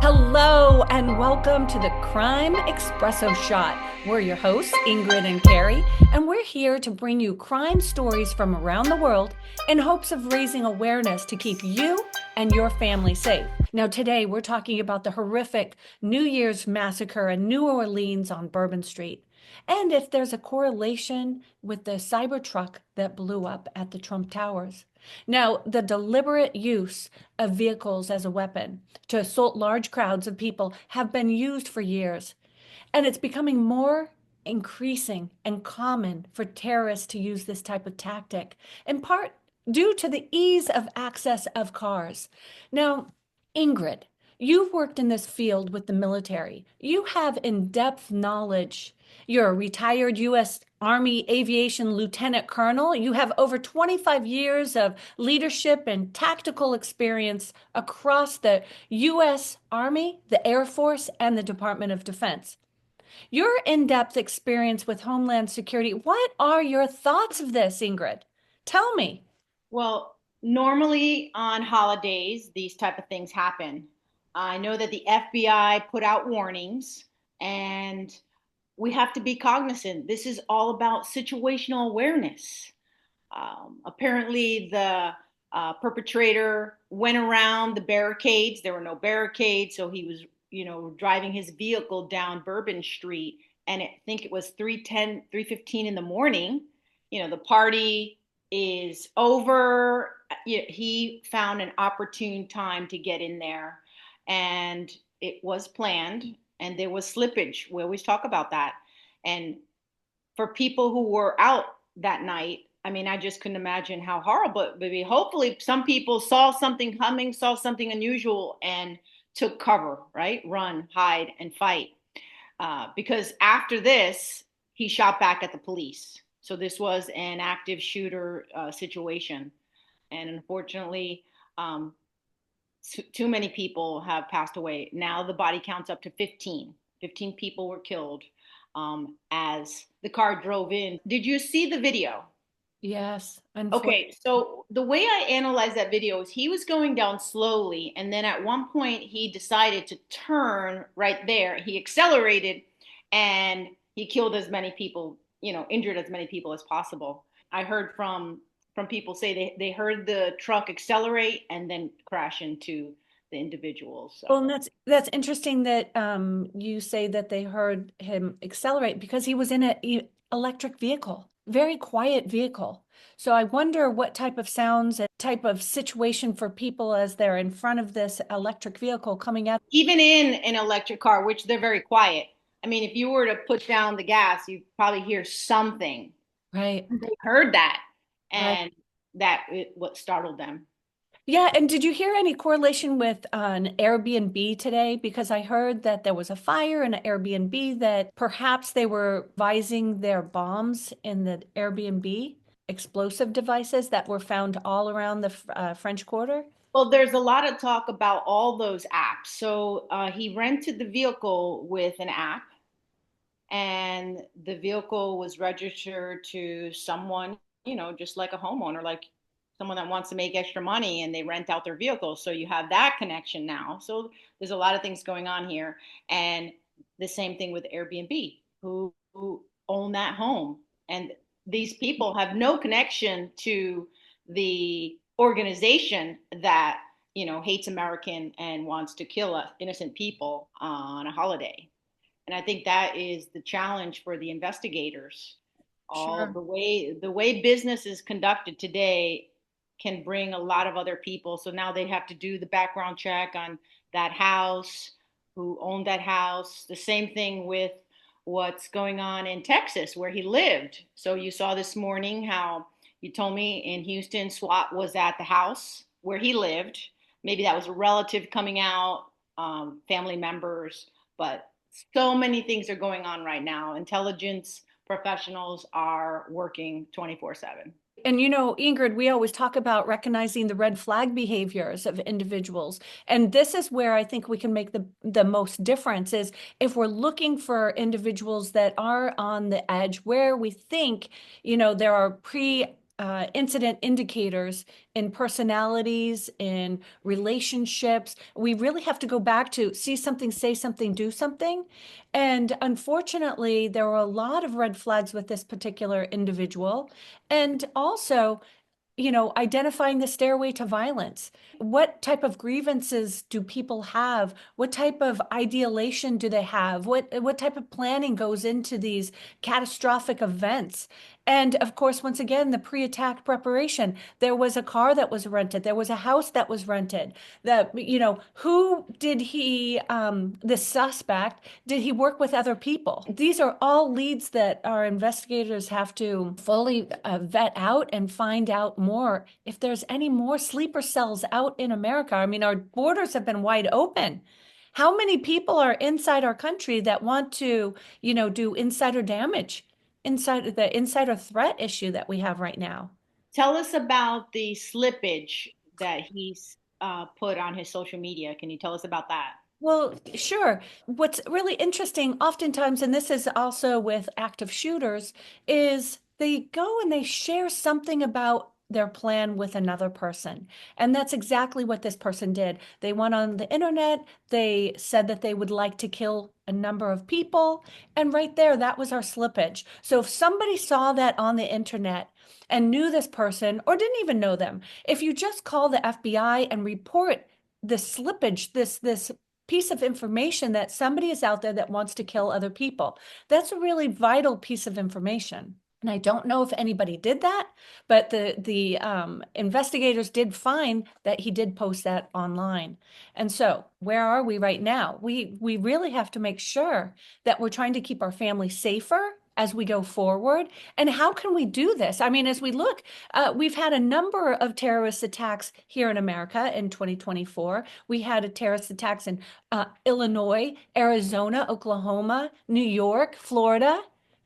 Hello and welcome to the Crime Espresso Shot. We're your hosts, Ingrid and Carrie, and we're here to bring you crime stories from around the world in hopes of raising awareness to keep you and your family safe. Now, today we're talking about the horrific New Year's massacre in New Orleans on Bourbon Street, and if there's a correlation with the Cybertruck that blew up at the Trump Towers. Now, the deliberate use of vehicles as a weapon to assault large crowds of people have been used for years, and it's becoming more increasing and common for terrorists to use this type of tactic, in part due to the ease of access of cars. Now, Ingrid, you've worked in this field with the military. You have in-depth knowledge. You're a retired U.S. Army Aviation Lieutenant Colonel. You have over 25 years of leadership and tactical experience across the U.S. Army, the Air Force, and the Department of Defense. Your in-depth experience with Homeland Security, what are your thoughts of this, Ingrid? Tell me. Well, normally on holidays, these type of things happen. I know that the FBI put out warnings, and we have to be cognizant. This is all about situational awareness. Apparently, the perpetrator went around the barricades. There were no barricades, so he was, driving his vehicle down Bourbon Street, and I think it was 3:10, 3:15 in the morning. The party is over. He found an opportune time to get in there, and it was planned, and there was slippage. We always talk about that. And for people who were out that night, I mean, I just couldn't imagine how horrible it would be. Hopefully, some people saw something coming, saw something unusual, and took cover, right? Run, hide, and fight. Because after this, he shot back at the police. So this was an active shooter situation. And unfortunately, too many people have passed away. Now the body count's up to 15. 15 people were killed as the car drove in. Did you see the video? Yes, Okay, unfortunately. so the way I analyzed that video is he was going down slowly, and then at one point he decided to turn right there. He accelerated and he killed as many people, injured as many people as possible. I heard from people say they heard the truck accelerate and then crash into the individual. Well, So and that's interesting that you say that they heard him accelerate because he was in an electric vehicle, very quiet vehicle. So I wonder what type of sounds and type of situation for people as they're in front of this electric vehicle coming out. even in an electric car, which they're very quiet. I mean, if you were to put down the gas, you'd probably hear something. Right, They heard that, right. and that what startled them. Yeah, and did you hear any correlation with an Airbnb today? Because I heard that there was a fire in an Airbnb that perhaps they were vising their bombs in the Airbnb, explosive devices that were found all around the French Quarter. Well, there's a lot of talk about all those apps. So he rented the vehicle with an app, and the vehicle was registered to someone, just like a homeowner, like someone that wants to make extra money and they rent out their vehicle. So you have that connection now. So there's a lot of things going on here. And the same thing with Airbnb, who own that home. And these people have no connection to the organization that, hates American and wants to kill us, innocent people on a holiday. And I think that is the challenge for the investigators. All Sure. the way business is conducted today can bring a lot of other people. So now they have to do the background check on that house, who owned that house. The same thing with what's going on in Texas where he lived. So you saw this morning how you told me in Houston, SWAT was at the house where he lived. Maybe that was a relative coming out, family members, but so many things are going on right now. Intelligence professionals are working 24/7. And Ingrid, we always talk about recognizing the red flag behaviors of individuals. And this is where I think we can make the most difference is if we're looking for individuals that are on the edge where we think, there are incident indicators in personalities, in relationships. We really have to go back to see something, say something, do something. And unfortunately, there were a lot of red flags with this particular individual. And also, identifying the stairway to violence. What type of grievances do people have? What type of ideation do they have? What type of planning goes into these catastrophic events? And of course, once again, the pre-attack preparation. There was a car that was rented. There was a house that was rented. Who did the suspect, did he work with other people? These are all leads that our investigators have to fully vet out and find out more if there's any more sleeper cells out in America. I mean, our borders have been wide open. How many people are inside our country that want to, do insider damage, inside the insider threat issue that we have right now? Tell us about the slippage that he's put on his social media. Can you tell us about that? Well, sure. What's really interesting, oftentimes, and this is also with active shooters, is they go and they share something about their plan with another person. And that's exactly what this person did. They went on the internet, they said that they would like to kill a number of people, and right there, that was our slippage. So if somebody saw that on the internet and knew this person or didn't even know them, if you just call the FBI and report the slippage, this piece of information that somebody is out there that wants to kill other people. That's a really vital piece of information. And I don't know if anybody did that, but the investigators did find that he did post that online. And so, where are we right now? We really have to make sure that we're trying to keep our family safer as we go forward. And how can we do this? I mean, as we look, we've had a number of terrorist attacks here in America in 2024. We had a terrorist attacks in Illinois, Arizona, Oklahoma, New York, Florida,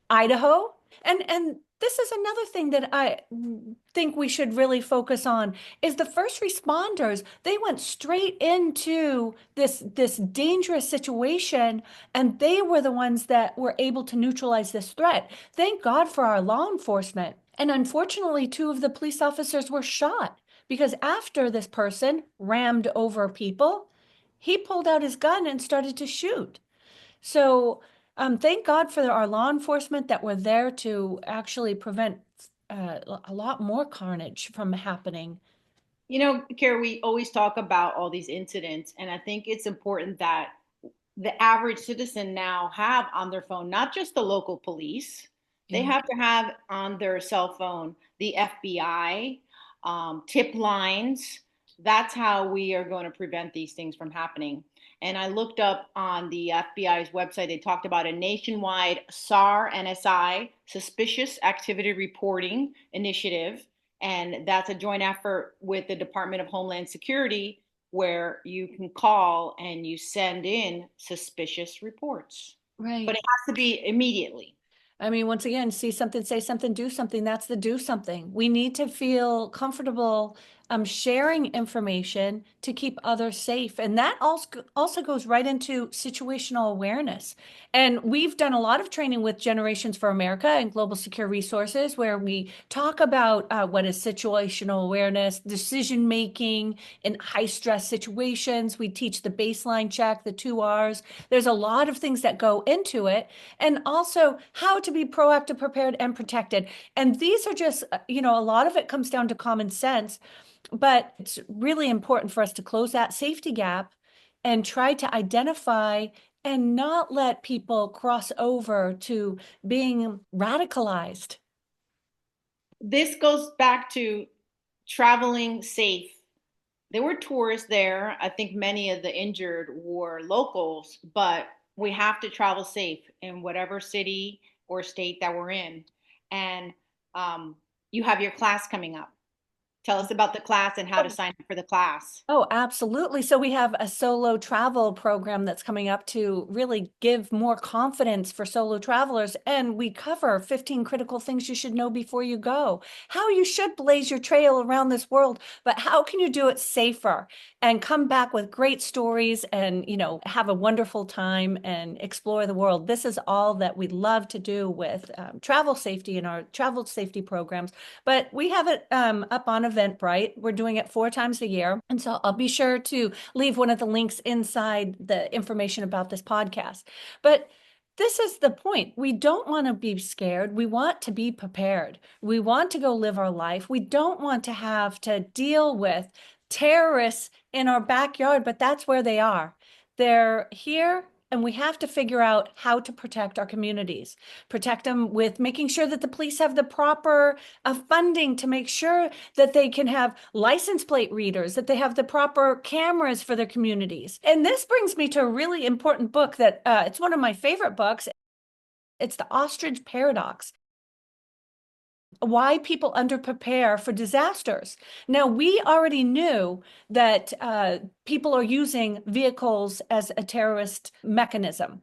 Idaho. And this is another thing that I think we should really focus on is the first responders. They went straight into this dangerous situation, and they were the ones that were able to neutralize this threat. Thank God for our law enforcement. And unfortunately, two of the police officers were shot because after this person rammed over people, he pulled out his gun and started to shoot. So, thank God for our law enforcement that were there to actually prevent a lot more carnage from happening. You know, Carrie, we always talk about all these incidents, and I think it's important that the average citizen now have on their phone, not just the local police, they Yeah. have to have on their cell phone the FBI, tip lines. That's how we are going to prevent these things from happening. And I looked up on the FBI's website, they talked about a nationwide SAR NSI, Suspicious Activity Reporting Initiative. And that's a joint effort with the Department of Homeland Security where you can call and you send in suspicious reports. But Right. it has to be immediately. I mean, once again, see something, say something, do something. That's the do something. We need to feel comfortable sharing information to keep others safe. And that also goes right into situational awareness. And we've done a lot of training with Generations for America and Global Secure Resources, where we talk about what is situational awareness, decision making in high stress situations. We teach the baseline check, the 2 R's. There's a lot of things that go into it, and also how to be proactive, prepared, and protected. And these are just, a lot of it comes down to common sense, but it's really important for us to close that safety gap and try to identify and not let people cross over to being radicalized. This goes back to traveling safe. There were tourists there. I think many of the injured were locals, but we have to travel safe in whatever city or state that we're in. And you have your class coming up. Tell us about the class and how to sign up for the class. Oh, absolutely. So we have a solo travel program that's coming up to really give more confidence for solo travelers. And we cover 15 critical things you should know before you go, how you should blaze your trail around this world, but how can you do it safer and come back with great stories and, have a wonderful time and explore the world. This is all that we love to do with travel safety in our travel safety programs. But we have it up on Eventbrite. We're doing it 4 times a year. And so I'll be sure to leave one of the links inside the information about this podcast. But this is the point. We don't want to be scared. We want to be prepared. We want to go live our life. We don't want to have to deal with terrorists in our backyard, but that's where they are. They're here, and we have to figure out how to protect our communities, protect them with making sure that the police have the proper funding to make sure that they can have license plate readers, that they have the proper cameras for their communities. And this brings me to a really important book that it's one of my favorite books. It's The Ostrich Paradox. Why people underprepare for disasters. Now, we already knew that people are using vehicles as a terrorist mechanism.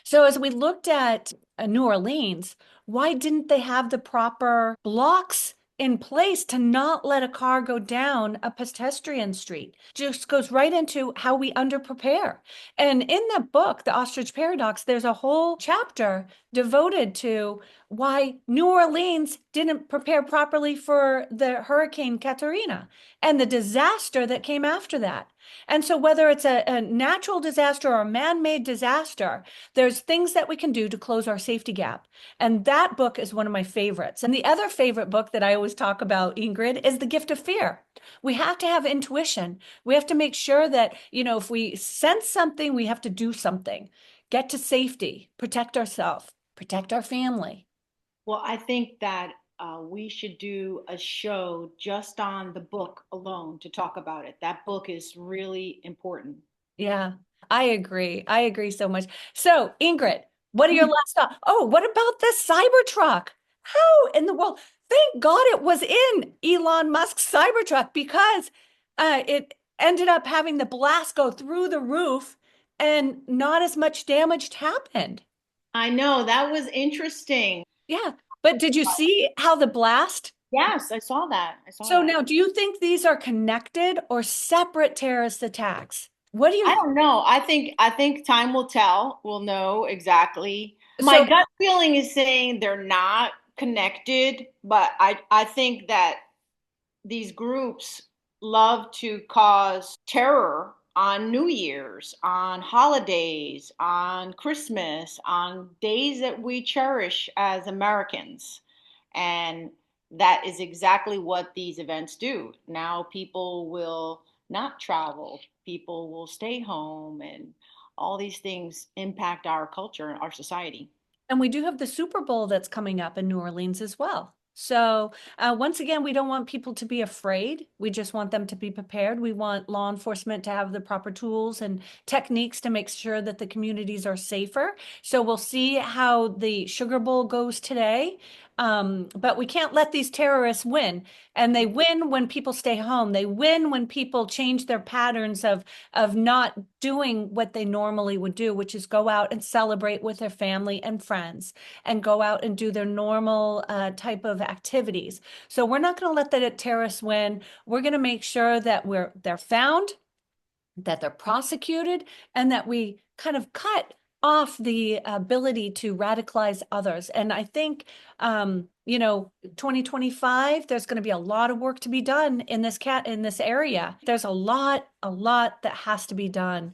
So as we looked at New Orleans, why didn't they have the proper blocks in place to not let a car go down a pedestrian street? Just goes right into how we underprepare. And in that book, The Ostrich Paradox, there's a whole chapter devoted to why New Orleans didn't prepare properly for the Hurricane Katrina and the disaster that came after that. And so whether it's a natural disaster or a man-made disaster, there's things that we can do to close our safety gap. And that book is one of my favorites. And the other favorite book that I always talk about, Ingrid, is The Gift of Fear. We have to have intuition. We have to make sure that, if we sense something, we have to do something. Get to safety, protect ourselves, protect our family. Well, I think that we should do a show just on the book alone to talk about it. That book is really important. Yeah, I agree. I agree so much. So, Ingrid, what are your last thoughts? Oh, what about the Cybertruck? How in the world? Thank God it was in Elon Musk's Cybertruck because it ended up having the blast go through the roof and not as much damage happened. I know that was interesting. Yeah, but did you see how the blast? Yes, I saw that. I saw So that. now, do you think these are connected or separate terrorist attacks? What do I you don't know. I think time will tell. We'll know exactly. My so gut feeling is saying they're not connected, but I think that these groups love to cause terror on New Year's, on holidays, on Christmas, on days that we cherish as Americans. And that is exactly what these events do. Now people will not travel, people will stay home, and all these things impact our culture and our society. And we do have the Super Bowl that's coming up in New Orleans as well. So, once again, we don't want people to be afraid. We just want them to be prepared. We want law enforcement to have the proper tools and techniques to make sure that the communities are safer. So, we'll see how the Sugar Bowl goes today. But we can't let these terrorists win. And they win when people stay home. They win when people change their patterns of not doing what they normally would do, which is go out and celebrate with their family and friends and go out and do their normal type of activities. So we're not going to let the terrorists win. We're going to make sure that they're found, that they're prosecuted, and that we kind of cut off the ability to radicalize others. And I think, 2025, there's going to be a lot of work to be done in this area. There's a lot that has to be done.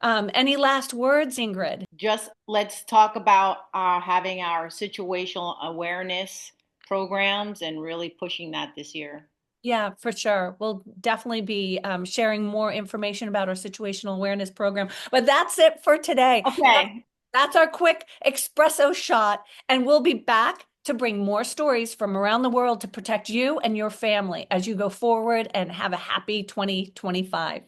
Any last words, Ingrid? Just let's talk about having our situational awareness programs and really pushing that this year. Yeah, for sure. We'll definitely be sharing more information about our situational awareness program. But that's it for today. Okay. That's our quick espresso shot. And we'll be back to bring more stories from around the world to protect you and your family as you go forward and have a happy 2025.